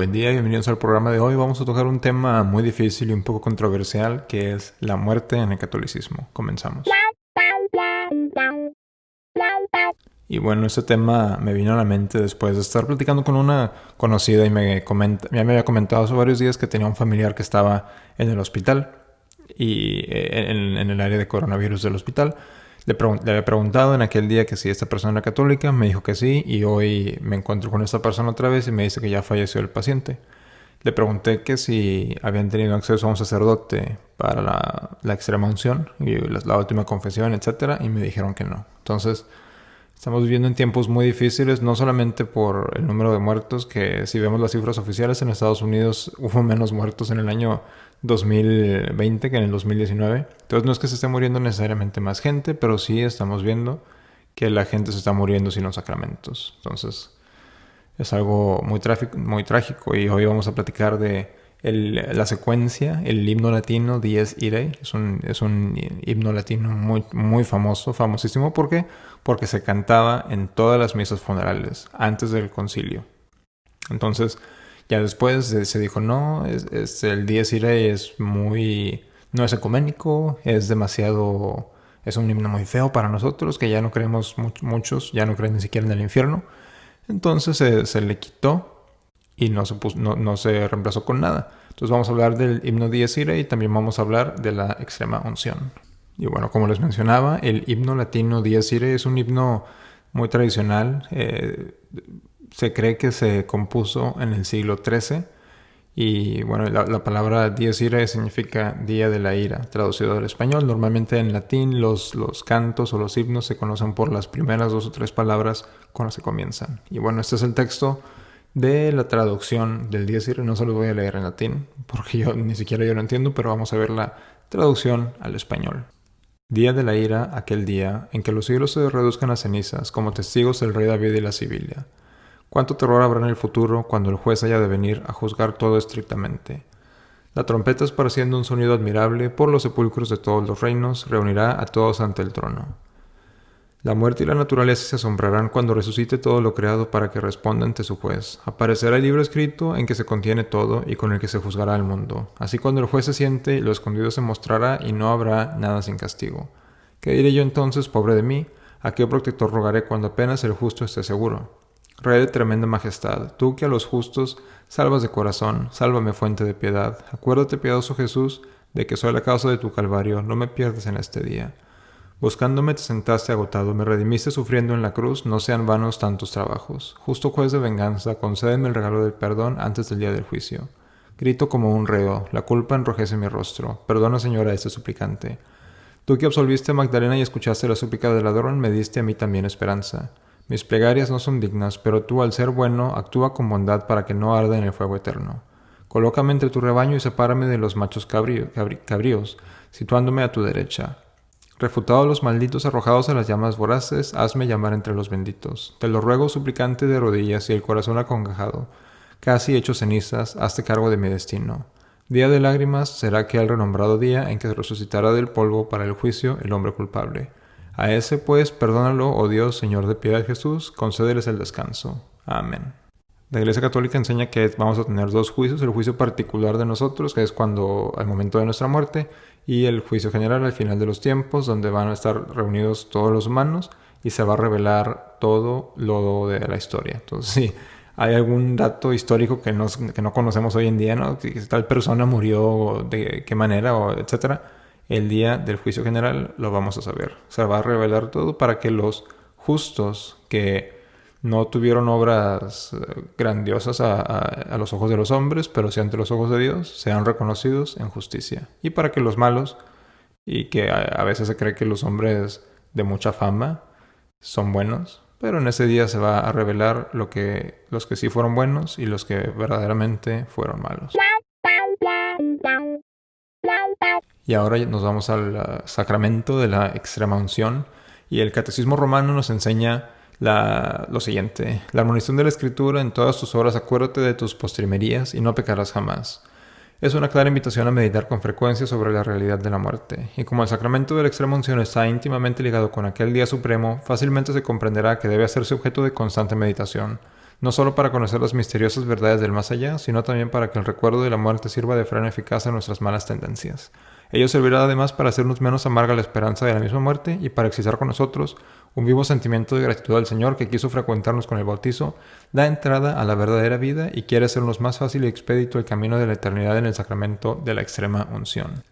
Buen día y bienvenidos al programa de hoy. Vamos a tocar un tema muy difícil y un poco controversial, que es la muerte en el catolicismo. Comenzamos. Y bueno, este tema me vino a la mente después de estar platicando con una conocida y ya me había comentado hace varios días que tenía un familiar que estaba en el hospital y en el área de coronavirus del hospital. Le había preguntado en aquel día que si esta persona era católica, me dijo que sí, y hoy me encuentro con esta persona otra vez y me dice que ya falleció el paciente. Le pregunté que si habían tenido acceso a un sacerdote para la extrema unción y la última confesión, etcétera, y me dijeron que no. Entonces, estamos viviendo en tiempos muy difíciles, no solamente por el número de muertos, que si vemos las cifras oficiales en Estados Unidos hubo menos muertos en el año 2020 que en el 2019. Entonces no es que se esté muriendo necesariamente más gente, pero sí estamos viendo que la gente se está muriendo sin los sacramentos. Entonces es algo muy trágico y hoy vamos a platicar de la secuencia, el himno latino Dies Irae. Es un himno latino muy famoso, famosísimo. ¿Por qué? Porque se cantaba en todas las misas funerales antes del concilio. Entonces, ya después se dijo, no, el Dies Irae no es ecuménico, es un himno muy feo para nosotros, que ya no creemos muchos, ya no creen ni siquiera en el infierno. Entonces se le quitó y no se reemplazó con nada. Entonces vamos a hablar del himno Dies Irae y también vamos a hablar de la extrema unción. Y bueno, como les mencionaba, el himno latino Dies Irae es un himno muy tradicional. Se cree que se compuso en el siglo XIII. Y bueno, la palabra Dies Irae significa Día de la Ira, traducido al español. Normalmente en latín los cantos o los himnos se conocen por las primeras 2 o 3 palabras con las que comienzan. Y bueno, este es el texto de la traducción del Dies Irae. No se los voy a leer en latín, porque ni siquiera yo lo entiendo, pero vamos a ver la traducción al español. Día de la ira, aquel día en que los cielos se reduzcan a cenizas, como testigos el rey David y la Sibilia. Cuánto terror habrá en el futuro cuando el juez haya de venir a juzgar todo estrictamente. La trompeta, esparciendo un sonido admirable por los sepulcros de todos los reinos, reunirá a todos ante el trono. La muerte y la naturaleza se asombrarán cuando resucite todo lo creado para que responda ante su juez. Aparecerá el libro escrito en que se contiene todo y con el que se juzgará al mundo. Así cuando el juez se siente, lo escondido se mostrará y no habrá nada sin castigo. ¿Qué diré yo entonces, pobre de mí? ¿A qué protector rogaré cuando apenas el justo esté seguro? Rey de tremenda majestad, tú que a los justos salvas de corazón, sálvame fuente de piedad. Acuérdate, piadoso Jesús, de que soy la causa de tu calvario, no me pierdas en este día. Buscándome te sentaste agotado, me redimiste sufriendo en la cruz, no sean vanos tantos trabajos. Justo juez de venganza, concédeme el regalo del perdón antes del día del juicio. Grito como un reo, la culpa enrojece mi rostro. Perdona, Señora, a este suplicante. Tú que absolviste a Magdalena y escuchaste la súplica del ladrón, me diste a mí también esperanza. Mis plegarias no son dignas, pero tú, al ser bueno, actúa con bondad para que no arda en el fuego eterno. Colócame entre tu rebaño y sepárame de los machos cabríos, situándome a tu derecha. Refutados los malditos arrojados a las llamas voraces, hazme llamar entre los benditos. Te lo ruego, suplicante de rodillas y el corazón acongojado. Casi hecho cenizas, hazte cargo de mi destino. Día de lágrimas será aquel renombrado día en que resucitará del polvo para el juicio el hombre culpable. A ese, pues, perdónalo, oh Dios, Señor de piedad Jesús, concédeles el descanso. Amén. La Iglesia Católica enseña que vamos a tener 2 juicios, el juicio particular de nosotros, que es cuando al momento de nuestra muerte, y el juicio general al final de los tiempos, donde van a estar reunidos todos los humanos y se va a revelar todo lo de la historia. Entonces, sí, hay algún dato histórico que no conocemos hoy en día, ¿no? Si tal persona murió, de qué manera, o etcétera. El día del juicio general lo vamos a saber. Se va a revelar todo para que los justos que no tuvieron obras grandiosas a los ojos de los hombres, pero sí ante los ojos de Dios, sean reconocidos en justicia. Y para que los malos, y que a veces se cree que los hombres de mucha fama son buenos, pero en ese día se va a revelar los que sí fueron buenos y los que verdaderamente fueron malos. Y ahora nos vamos al sacramento de la extrema unción. Y el Catecismo Romano nos enseña lo siguiente: la admonición de la Escritura: en todas tus obras acuérdate de tus postrimerías y no pecarás jamás. Es una clara invitación a meditar con frecuencia sobre la realidad de la muerte. Y como el sacramento de la extrema unción está íntimamente ligado con aquel día supremo, fácilmente se comprenderá que debe hacerse objeto de constante meditación. no solo para conocer las misteriosas verdades del más allá, sino también para que el recuerdo de la muerte sirva de freno eficaz a nuestras malas tendencias. Ello servirá además para hacernos menos amarga la esperanza de la misma muerte y para excitar con nosotros un vivo sentimiento de gratitud al Señor que quiso frecuentarnos con el bautizo, da entrada a la verdadera vida y quiere hacernos más fácil y expedito el camino de la eternidad en el sacramento de la extrema unción.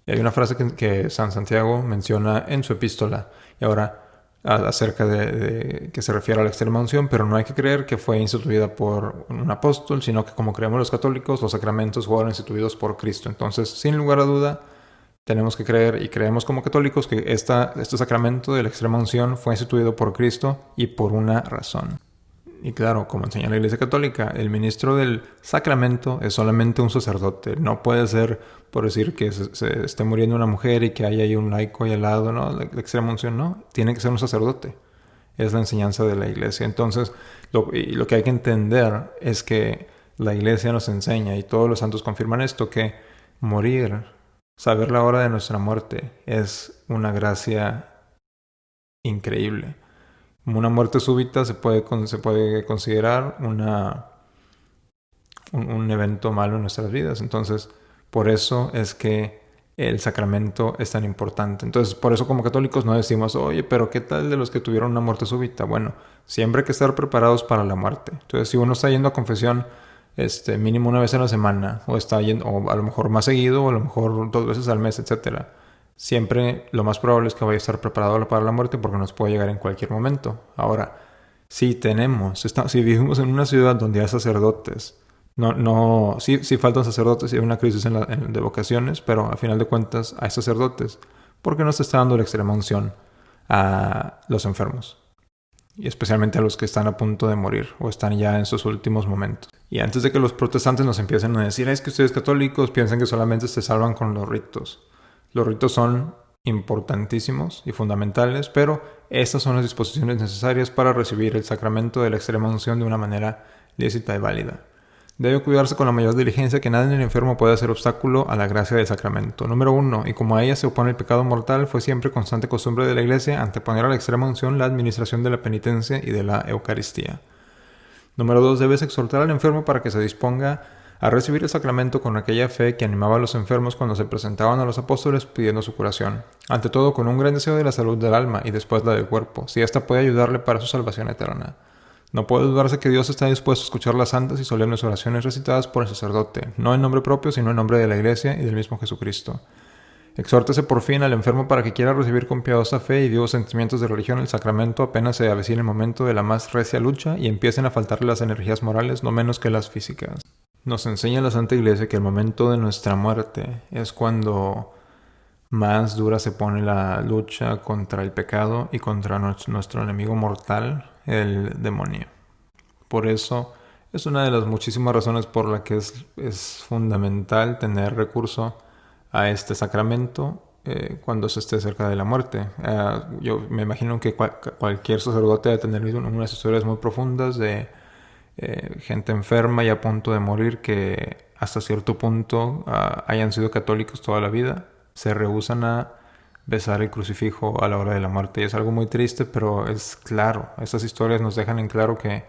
Y hay una frase que San Santiago menciona en su epístola, y ahora acerca de que se refiere a la extrema unción, pero no hay que creer que fue instituida por un apóstol, sino que como creemos los católicos, los sacramentos fueron instituidos por Cristo. Entonces, sin lugar a duda, tenemos que creer y creemos como católicos que este sacramento de la extrema unción fue instituido por Cristo y por una razón. Y claro, como enseña la Iglesia Católica, el ministro del sacramento es solamente un sacerdote. No puede ser, por decir, que se esté muriendo una mujer y que haya ahí un laico ahí al lado, ¿no? La extrema unción, no. Tiene que ser un sacerdote. Es la enseñanza de la Iglesia. Entonces, lo que hay que entender es que la Iglesia nos enseña, y todos los santos confirman esto, que morir, saber la hora de nuestra muerte, es una gracia increíble. Una muerte súbita se puede considerar un evento malo en nuestras vidas. Entonces, por eso es que el sacramento es tan importante. Entonces, por eso como católicos no decimos, oye, pero ¿qué tal de los que tuvieron una muerte súbita? Bueno, siempre hay que estar preparados para la muerte. Entonces, si uno está yendo a confesión mínimo una vez a la semana, o está yendo, o a lo mejor más seguido, o a lo mejor 2 veces al mes, etcétera, siempre lo más probable es que vaya a estar preparado para la muerte porque nos puede llegar en cualquier momento. Ahora, si vivimos en una ciudad donde hay sacerdotes, sí faltan sacerdotes y hay una crisis de vocaciones, pero a final de cuentas hay sacerdotes. ¿Por qué no se está dando la extrema unción a los enfermos? Y especialmente a los que están a punto de morir o están ya en sus últimos momentos. Y antes de que los protestantes nos empiecen a decir, es que ustedes católicos piensan que solamente se salvan con los ritos. Los ritos son importantísimos y fundamentales, pero estas son las disposiciones necesarias para recibir el sacramento de la extrema unción de una manera lícita y válida. Debe cuidarse con la mayor diligencia que nadie en el enfermo pueda ser obstáculo a la gracia del sacramento. Número 1. Y como a ella se opone el pecado mortal, fue siempre constante costumbre de la Iglesia anteponer a la extrema unción la administración de la penitencia y de la Eucaristía. Número 2. Debes exhortar al enfermo para que se disponga a recibir el sacramento con aquella fe que animaba a los enfermos cuando se presentaban a los apóstoles pidiendo su curación. Ante todo, con un gran deseo de la salud del alma y después la del cuerpo, si ésta puede ayudarle para su salvación eterna. No puede dudarse que Dios está dispuesto a escuchar las santas y solemnes oraciones recitadas por el sacerdote, no en nombre propio, sino en nombre de la Iglesia y del mismo Jesucristo. Exhórtese por fin al enfermo para que quiera recibir con piadosa fe y vivos sentimientos de religión el sacramento apenas se avecine el momento de la más recia lucha y empiecen a faltarle las energías morales no menos que las físicas. Nos enseña la Santa Iglesia que el momento de nuestra muerte es cuando más dura se pone la lucha contra el pecado y contra nuestro enemigo mortal, el demonio. Por eso es una de las muchísimas razones por la que es fundamental tener recurso a este sacramento cuando se esté cerca de la muerte. Yo me imagino que cualquier sacerdote debe tener unas historias muy profundas de gente enferma y a punto de morir que hasta cierto punto hayan sido católicos toda la vida, se rehúsan a besar el crucifijo a la hora de la muerte. Y es algo muy triste, pero es claro. Estas historias nos dejan en claro que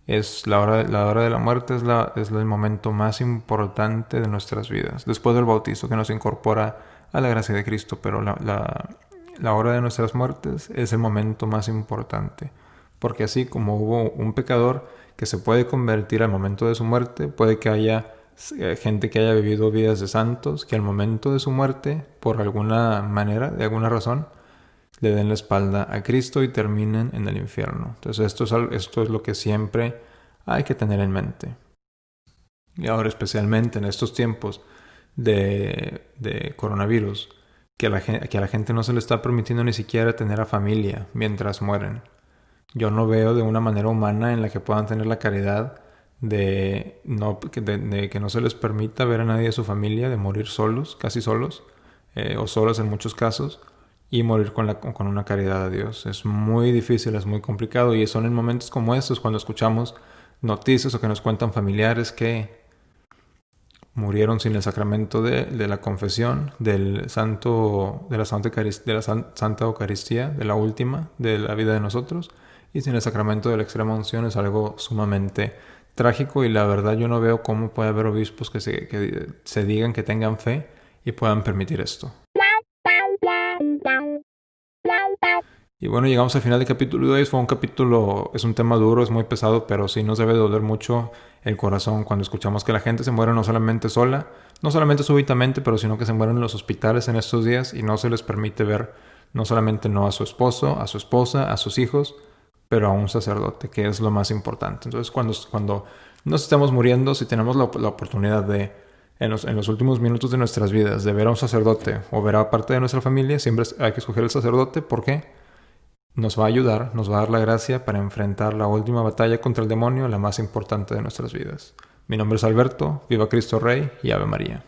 es la hora de la muerte es el momento más importante de nuestras vidas. Después del bautizo que nos incorpora a la gracia de Cristo, pero la hora de nuestras muertes es el momento más importante. Porque así como hubo un pecador que se puede convertir al momento de su muerte, puede que haya gente que haya vivido vidas de santos que al momento de su muerte, por alguna manera, de alguna razón, le den la espalda a Cristo y terminen en el infierno. Entonces esto es lo que siempre hay que tener en mente. Y ahora especialmente en estos tiempos de coronavirus, que a la gente no se le está permitiendo ni siquiera tener a familia mientras mueren. Yo no veo de una manera humana en la que puedan tener la caridad de que no se les permita ver a nadie de su familia, de morir solos, casi solos, o solos en muchos casos, y morir con una caridad a Dios. Es muy difícil, es muy complicado, y son en momentos como estos cuando escuchamos noticias o que nos cuentan familiares que murieron sin el sacramento de la confesión, de la Santa Eucaristía, de la última, de la vida de nosotros, y sin el sacramento de la extrema unción es algo sumamente trágico, y la verdad yo no veo cómo puede haber obispos que se digan que tengan fe y puedan permitir esto. Y bueno, llegamos al final del capítulo de hoy. Fue un capítulo, es un tema duro, es muy pesado, pero sí nos debe doler mucho el corazón cuando escuchamos que la gente se muere no solamente sola, no solamente súbitamente, pero sino que se mueren en los hospitales en estos días y no se les permite ver no solamente no a su esposo, a su esposa, a sus hijos, pero a un sacerdote, que es lo más importante. Entonces, cuando nos estemos muriendo, si tenemos la oportunidad de, en los últimos minutos de nuestras vidas, de ver a un sacerdote o ver a parte de nuestra familia, siempre hay que escoger el sacerdote. ¿Por qué? Nos va a ayudar, nos va a dar la gracia para enfrentar la última batalla contra el demonio, la más importante de nuestras vidas. Mi nombre es Alberto, viva Cristo Rey y Ave María.